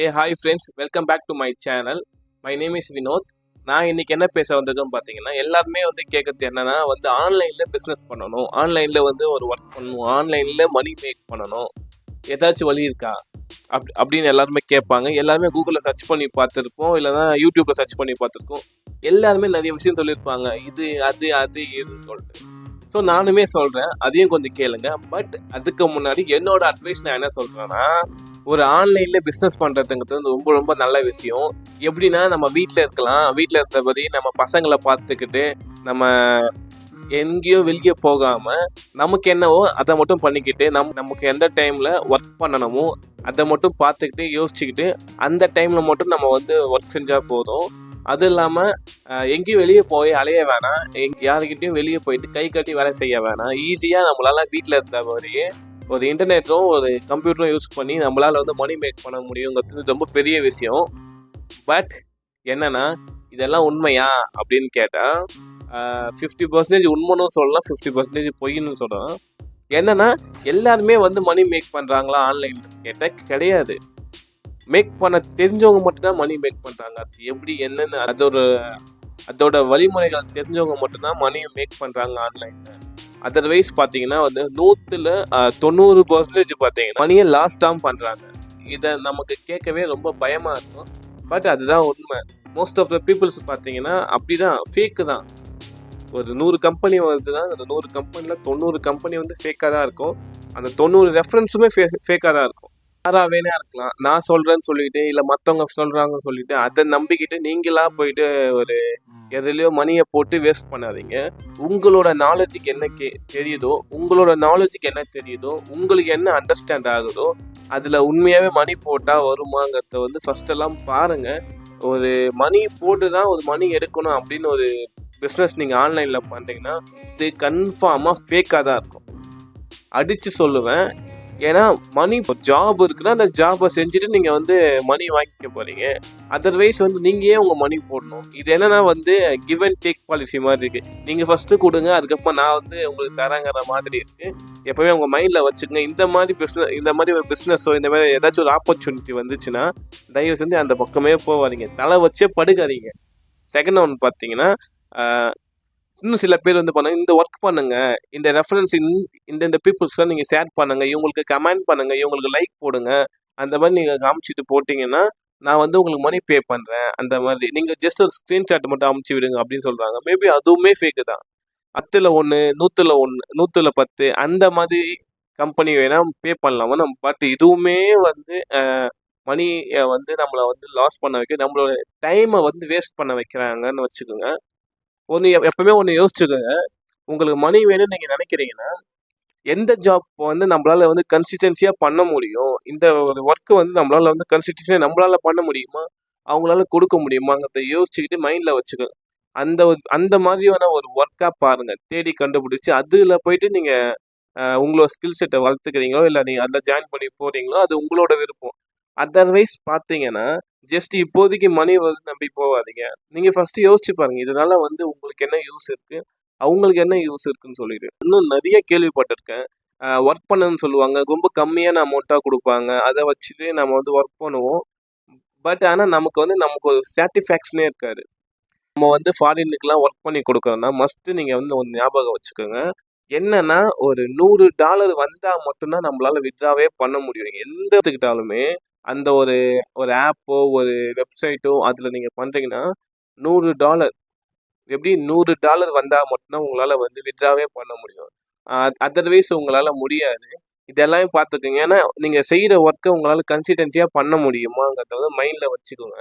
Hi friends, welcome back to my channel. My name is Vinod. நான் இன்னைக்கு என்ன பேச வந்ததுன்னு பார்த்தீங்கன்னா எல்லாருமே கேட்கறது என்னன்னா ஆன்லைனில் பிஸ்னஸ் பண்ணணும், ஆன்லைனில் ஒரு ஒர்க் பண்ணணும், ஆன்லைனில் மணி மேக் பண்ணணும், ஏதாச்சும் வழி இருக்கா அப்படின்னு எல்லாருமே கேட்பாங்க. எல்லாருமே கூகுளில் சர்ச் பண்ணி பார்த்துருப்போம், இல்லைன்னா யூடியூப்பில் சர்ச் பண்ணி பார்த்துருக்கோம். எல்லாருமே நிறைய விஷயம் சொல்லியிருப்பாங்க, இது அது அது இதுன்னு சொல்லிட்டு. ஸோ நானுமே சொல்கிறேன், அதையும் கொஞ்சம் கேளுங்க. பட் அதுக்கு முன்னாடி என்னோட அட்வைஸ் நான் என்ன சொல்கிறேன்னா, ஒரு ஆன்லைனில் பிஸ்னஸ் பண்ணுறதுங்கிறது ரொம்ப ரொம்ப நல்ல விஷயம். எப்படின்னா நம்ம வீட்டில் இருக்கலாம், வீட்டில் இருக்கிறபடி நம்ம பசங்களை பார்த்துக்கிட்டு நம்ம எங்கேயும் வெளியே போகாமல் நமக்கு என்னவோ அதை மட்டும் பண்ணிக்கிட்டு நமக்கு எந்த டைமில் ஒர்க் பண்ணணுமோ அதை மட்டும் பார்த்துக்கிட்டு யோசிச்சுக்கிட்டு அந்த டைமில் மட்டும் நம்ம ஒர்க் செஞ்சால் போதும். அது இல்லாமல் எங்கேயும் வெளியே போய் அலைய வேணாம், யாருக்கிட்டையும் வெளியே போயிட்டு கை கட்டி வேலை செய்ய வேணாம். ஈஸியாக நம்மளால வீட்டில் இருந்த மாதிரியே ஒரு இன்டர்நெட்டும் ஒரு கம்ப்யூட்டரும் யூஸ் பண்ணி நம்மளால் மணி மேக் பண்ண முடியுங்கிறது ரொம்ப பெரிய விஷயம். பட் என்னன்னா இதெல்லாம் உண்மையா அப்படின்னு கேட்டால் 50% உண்மைன்னு சொல்லலாம், 50% பொய்ன்னு சொல்லலாம். என்னன்னா எல்லாருமே மணி மேக் பண்ணுறாங்களா ஆன்லைன் கேட்டால் கிடையாது. மேக் பண்ண தெரிஞ்சவங்க மட்டும்தான் மணி மேக் பண்ணுறாங்க. அது எப்படி என்னென்னு அதோட வழிமுறைகள் தெரிஞ்சவங்க மட்டும்தான் மணியை மேக் பண்ணுறாங்க ஆன்லைனில். அதர்வைஸ் பார்த்தீங்கன்னா 100% பார்த்தீங்கன்னா மணியை லாஸ் தான் பண்ணுறாங்க. இதை நமக்கு கேட்கவே ரொம்ப பயமாக இருக்கும். பட் அதுதான் உண்மை. மோஸ்ட் ஆஃப் த பீப்புள்ஸ் பார்த்தீங்கன்னா அப்படி தான், ஃபேக்கு தான். ஒரு 100 கம்பெனி வருதுன்னா அந்த 100 கம்பெனியில் 90 கம்பெனி ஃபேக்காக தான் இருக்கும். அந்த 90 ரெஃபரன்ஸுமே ஃபேக்காக தான் இருக்கும். யாராவேனா இருக்கலாம், நான் சொல்கிறேன்னு சொல்லிட்டு இல்லை மற்றவங்க சொல்கிறாங்கன்னு சொல்லிட்டு அதை நம்பிக்கிட்டு நீங்களாக போயிட்டு ஒரு எதுலையோ மணியை போட்டு வேஸ்ட் பண்ணாதீங்க. உங்களோட நாலேஜுக்கு என்ன தெரியுதோ, உங்களுக்கு என்ன அண்டர்ஸ்டாண்ட் ஆகுதோ அதில் உண்மையாகவே மணி போட்டால் வருமாங்கிறத ஃபஸ்ட்டெல்லாம் பாருங்கள். ஒரு மணி போட்டு தான் ஒரு மணி எடுக்கணும் அப்படின்னு ஒரு பிஸ்னஸ் நீங்கள் ஆன்லைனில் பண்ணுறீங்கன்னா இது கன்ஃபார்மாக ஃபேக்காக தான் இருக்கும், அடித்து சொல்லுவேன். ஏன்னா மணி ஜாப் இருக்குன்னா அந்த ஜாபை செஞ்சுட்டு நீங்கள் மணி வாங்கிக்க போகிறீங்க. அதர்வைஸ் நீங்கள் ஏன் உங்கள் மணி போடணும்? இது என்னன்னா கிவ் அண்ட் டேக் பாலிசி மாதிரி இருக்குது. நீங்கள் ஃபஸ்ட்டு கொடுங்க, அதுக்கப்புறம் நான் உங்களுக்கு தரங்கிற மாதிரி இருக்குது. எப்போவுமே உங்கள் மைண்டில் வச்சுக்கோங்க. இந்த மாதிரி ஒரு பிஸ்னஸோ இந்த மாதிரி ஏதாச்சும் ஒரு ஆப்பர்ச்சுனிட்டி வந்துச்சுன்னா தயவு செஞ்சு அந்த பக்கமே போவாதீங்க, தலை வச்சே படுக்காதீங்க. செகண்ட் ஒன்று பார்த்தீங்கன்னா இன்னும் சில பேர் பண்ணாங்க, இந்த ஒர்க் பண்ணுங்க, இந்த ரெஃபரன்ஸ் இந்த பீப்புள்ஸ்லாம் நீங்கள் ஷேர் பண்ணுங்க, இவங்களுக்கு கமெண்ட் பண்ணுங்க, இவங்களுக்கு லைக் போடுங்க, அந்த மாதிரி நீங்கள் காமிச்சிட்டு போட்டிங்கன்னா நான் உங்களுக்கு மணி பே பண்ணுறேன். அந்த மாதிரி நீங்கள் ஜஸ்ட் ஒரு ஸ்க்ரீன்ஷாட் மட்டும் அமுச்சு விடுங்க அப்படின்னு சொல்கிறாங்க. மேபி அதுவுமே ஃபேக்கு தான். 10ல் 1, 100ல் 1, 100ல் 10 அந்த மாதிரி கம்பெனி வேணால் பே பண்ணலாம். பட் இதுவுமே மணியை நம்மளை லாஸ் பண்ண வைக்க, நம்மளோட டைமை வேஸ்ட் பண்ண வைக்கிறாங்கன்னு வச்சுக்கோங்க. எப்பவுமே யோசிச்சுக்கோங்க. உங்களுக்கு மணி வேணும்னு நீங்கள் நினைக்கிறீங்கன்னா எந்த ஜாப் நம்மளால கன்சிஸ்டன்சியாக பண்ண முடியும், இந்த ஒரு ஒர்க்கு நம்மளால கன்சிஸ்டன்சியாக நம்மளால பண்ண முடியுமா, அவங்களால கொடுக்க முடியுமாங்கிறத யோசிச்சுக்கிட்டு மைண்டில் வச்சுக்கோங்க. அந்த மாதிரியான ஒரு ஒர்க்காக பாருங்கள், தேடி கண்டுபிடிச்சி அதில் போயிட்டு நீங்கள் உங்களோட ஸ்கில் செட்டை வளர்த்துக்கிறீங்களோ இல்லை நீங்கள் அதில் ஜாயின் பண்ணி போகிறீங்களோ அது உங்களோட விருப்பம். அதர்வைஸ் பார்த்தீங்கன்னா ஜஸ்ட் இப்போதைக்கு மணி நம்பி போகாதீங்க. நீங்கள் ஃபஸ்ட்டு யோசிச்சு பாருங்கள், இதனால் உங்களுக்கு என்ன யூஸ் இருக்குது, அவங்களுக்கு என்ன யூஸ் இருக்குன்னு சொல்லிட்டு. இன்னும் நிறைய கேள்விப்பட்டிருக்கேன். ஒர்க் பண்ணுன்னு சொல்லுவாங்க, ரொம்ப கம்மியான அமௌண்ட்டாக கொடுப்பாங்க, அதை வச்சுட்டு நம்ம ஒர்க் பண்ணுவோம். பட் ஆனால் நமக்கு ஒரு சாட்டிஸ்ஃபேக்ஷனே இருக்காது. நம்ம ஃபாரினுக்கெலாம் ஒர்க் பண்ணி கொடுக்குறோன்னா மஸ்ட்டு நீங்கள் ஒரு ஞாபகம் வச்சுக்கோங்க. என்னன்னா ஒரு $100 வந்தால் மட்டும்தான் நம்மளால் வித்ட்ராவே பண்ண முடியும். எந்த எடுத்துக்கிட்டாலுமே அந்த ஒரு ஆப்போ ஒரு வெப்சைட்டோ அதில் நீங்கள் பண்ணுறீங்கன்னா $100 எப்படி $100 வந்தால் மட்டும்தான் உங்களால் வித்ட்ராவே பண்ண முடியும். அதர்வைஸ் உங்களால் முடியாது. இதெல்லாமே பார்த்துக்கோங்க. ஏன்னா நீங்கள் செய்கிற ஒர்க்கை உங்களால் கன்சிஸ்டன்சியாக பண்ண முடியுமாங்கிறத மைண்டில் வச்சுக்கோங்க.